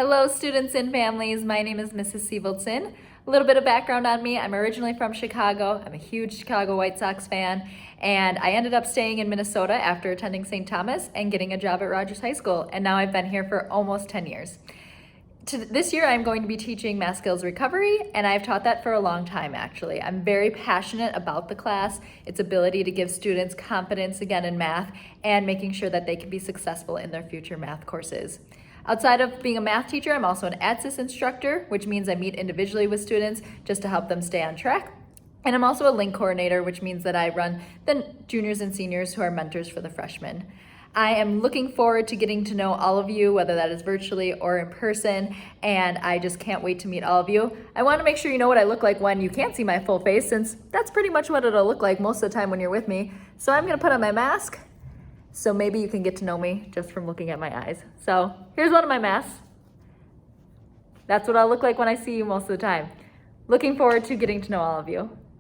Hello students and families, my name is Mrs. Sevaldson. A little bit of background on me, I'm originally from Chicago. I'm a huge Chicago White Sox fan, and I ended up staying in Minnesota after attending St. Thomas and getting a job at Rogers High School, and now I've been here for almost 10 years. This year I'm going to be teaching math skills recovery, and I've taught that for a long time actually. I'm very passionate about the class, its ability to give students confidence again in math, and making sure that they can be successful in their future math courses. Outside of being a math teacher, I'm also an ADSIS instructor, which means I meet individually with students just to help them stay on track. And I'm also a link coordinator, which means that I run the juniors and seniors who are mentors for the freshmen. I am looking forward to getting to know all of you, whether that is virtually or in person, and I just can't wait to meet all of you. I want to make sure you know what I look like when you can't see my full face, since that's pretty much what it'll look like most of the time when you're with me. So I'm going to put on my mask, so maybe you can get to know me just from looking at my eyes. So here's one of my masks. That's what I'll look like when I see you most of the time. Looking forward to getting to know all of you.